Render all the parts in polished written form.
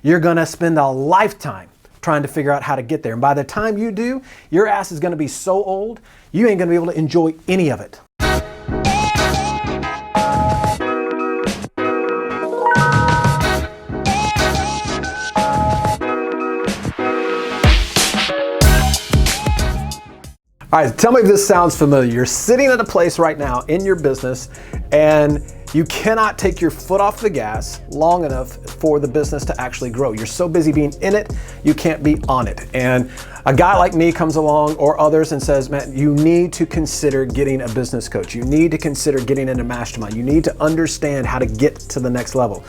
you're gonna spend a lifetime trying to figure out how to get there. And by the time you do, your ass is gonna be so old, you ain't gonna be able to enjoy any of it. All right, tell me if this sounds familiar. You're sitting at a place right now in your business and you cannot take your foot off the gas long enough for the business to actually grow. You're so busy being in it, you can't be on it. And a guy like me comes along or others and says, man, you need to consider getting a business coach. You need to consider getting into mastermind. You need to understand how to get to the next level.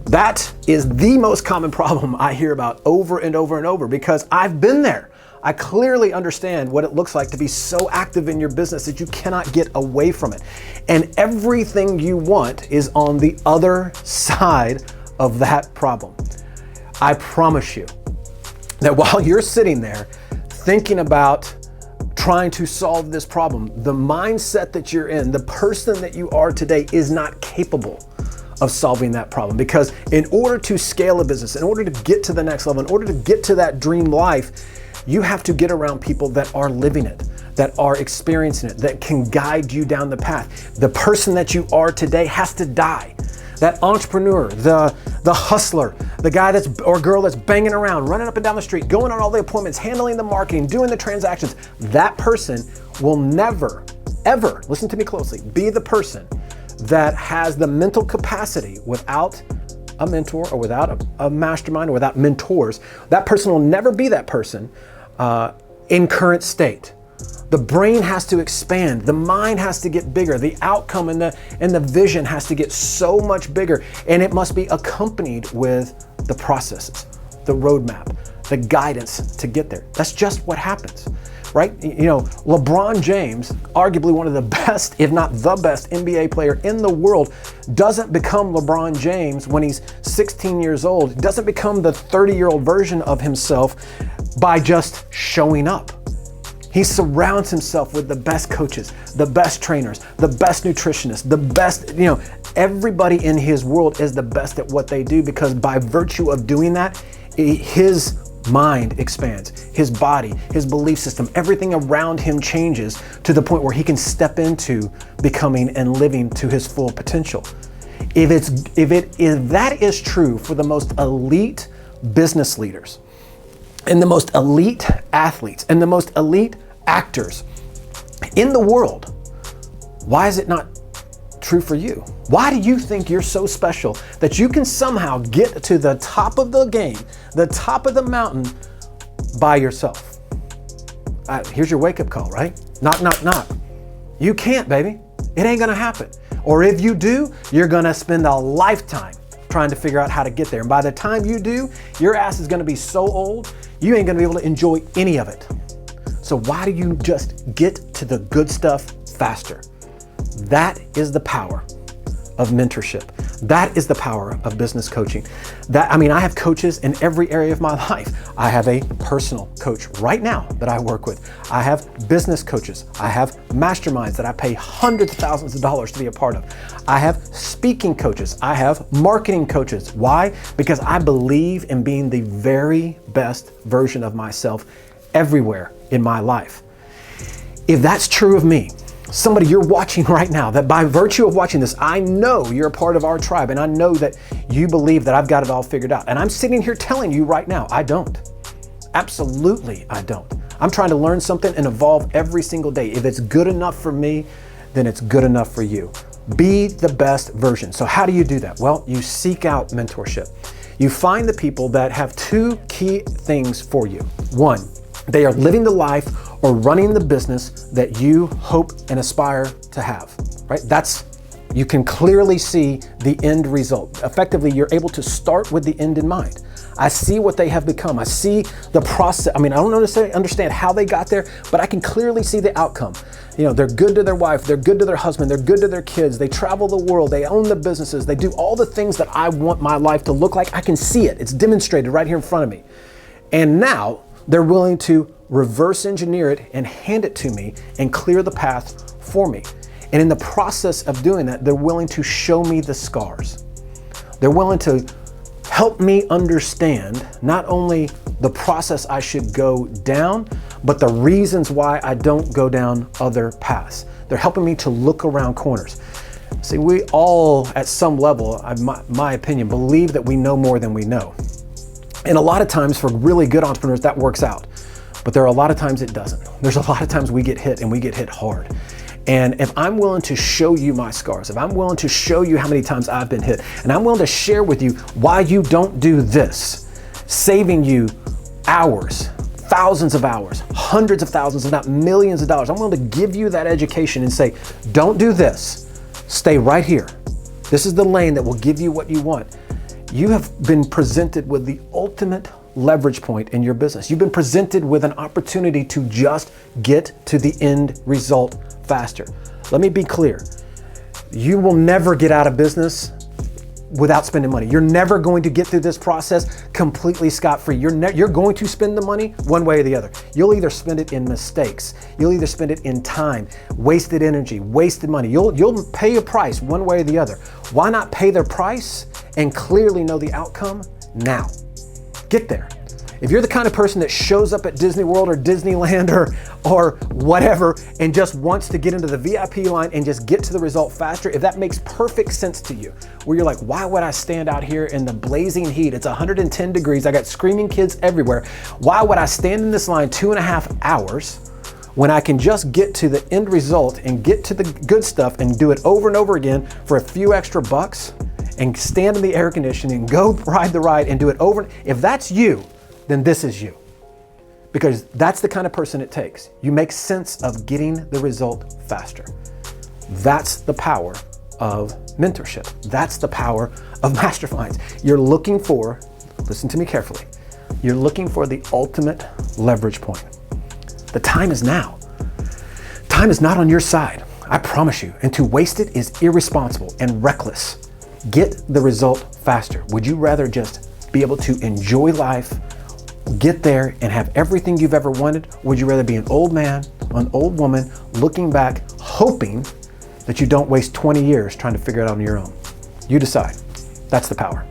That is the most common problem I hear about over and over and over because I've been there. I clearly understand what it looks like to be so active in your business that you cannot get away from it. And everything you want is on the other side of that problem. I promise you that while you're sitting there thinking about trying to solve this problem, the mindset that you're in, the person that you are today is not capable of solving that problem. Because in order to scale a business, in order to get to the next level, in order to get to that dream life, you have to get around people that are living it, that are experiencing it, that can guide you down the path. The person that you are today has to die. That entrepreneur, the hustler, the guy or girl that's banging around, running up and down the street, going on all the appointments, handling the marketing, doing the transactions, that person will never, ever, listen to me closely, be the person that has the mental capacity without a mentor or without a mastermind or without mentors. That person will never be that person in current state. The brain has to expand. The mind has to get bigger. The outcome and the vision has to get so much bigger. And it must be accompanied with the processes, the roadmap, the guidance to get there. That's just what happens, right? You know, LeBron James, arguably one of the best, if not the best NBA player in the world, doesn't become LeBron James when he's 16 years old. Doesn't become the 30-year-old version of himself by just showing up. He surrounds himself with the best coaches, the best trainers, the best nutritionists, the best, everybody in his world is the best at what they do because by virtue of doing that, his mind expands, his body, his belief system, everything around him changes to the point where he can step into becoming and living to his full potential. If that is true for the most elite business leaders and the most elite athletes and the most elite actors in the world, why is it not true for you? Why do you think you're so special that you can somehow get to the top of the game, the top of the mountain by yourself? Here's your wake-up call, right? Knock, knock, knock. You can't, baby. It ain't gonna happen. Or if you do, you're gonna spend a lifetime trying to figure out how to get there. And by the time you do, your ass is gonna be so old, you ain't gonna be able to enjoy any of it. So why do you just get to the good stuff faster? That is the power of mentorship. That is the power of business coaching. I have coaches in every area of my life. I have a personal coach right now that I work with. I have business coaches. I have masterminds that I pay hundreds of thousands of dollars to be a part of. I have speaking coaches. I have marketing coaches. Why? Because I believe in being the very best version of myself everywhere in my life. If that's true of me, somebody you're watching right now, that by virtue of watching this, I know you're a part of our tribe and I know that you believe that I've got it all figured out. And I'm sitting here telling you right now, I don't. Absolutely, I don't. I'm trying to learn something and evolve every single day. If it's good enough for me, then it's good enough for you. Be the best version. So how do you do that? Well, you seek out mentorship. You find the people that have two key things for you. One, they are living the life or running the business that you hope and aspire to have, right? You can clearly see the end result. Effectively, you're able to start with the end in mind. I see what they have become. I see the process. I don't necessarily understand how they got there, but I can clearly see the outcome. They're good to their wife, they're good to their husband, they're good to their kids, they travel the world, they own the businesses, they do all the things that I want my life to look like. I can see it. It's demonstrated right here in front of me. And now they're willing to reverse engineer it and hand it to me and clear the path for me. And in the process of doing that, they're willing to show me the scars. They're willing to help me understand not only the process I should go down, but the reasons why I don't go down other paths. They're helping me to look around corners. See, we all, at some level, my opinion, believe that we know more than we know. And a lot of times for really good entrepreneurs, that works out. But there are a lot of times it doesn't. There's a lot of times we get hit, and we get hit hard. And if I'm willing to show you my scars, if I'm willing to show you how many times I've been hit, and I'm willing to share with you why you don't do this, saving you hours, thousands of hours, hundreds of thousands, if not millions of dollars, I'm willing to give you that education and say, don't do this. Stay right here. This is the lane that will give you what you want. You have been presented with the ultimate leverage point in your business. You've been presented with an opportunity to just get to the end result faster. Let me be clear. You will never get out of business without spending money. You're never going to get through this process completely scot-free. You're going to spend the money one way or the other. You'll either spend it in mistakes. You'll either spend it in time, wasted energy, wasted money. You'll pay a price one way or the other. Why not pay the price and clearly know the outcome now? Get there. If you're the kind of person that shows up at Disney World or Disneyland or whatever and just wants to get into the VIP line and just get to the result faster, if that makes perfect sense to you, where you're like, why would I stand out here in the blazing heat? It's 110 degrees. I got screaming kids everywhere. Why would I stand in this line 2.5 hours when I can just get to the end result and get to the good stuff and do it over and over again for a few extra bucks and stand in the air conditioning, go ride the ride and do it over? If that's you, then this is you. Because that's the kind of person it takes. You make sense of getting the result faster. That's the power of mentorship. That's the power of masterminds. You're looking for, listen to me carefully, you're looking for the ultimate leverage point. The time is now. Time is not on your side, I promise you. And to waste it is irresponsible and reckless. Get the result faster. Would you rather just be able to enjoy life, get there and have everything you've ever wanted? Would you rather be an old man, an old woman, looking back, hoping that you don't waste 20 years trying to figure it out on your own? You decide. That's the power.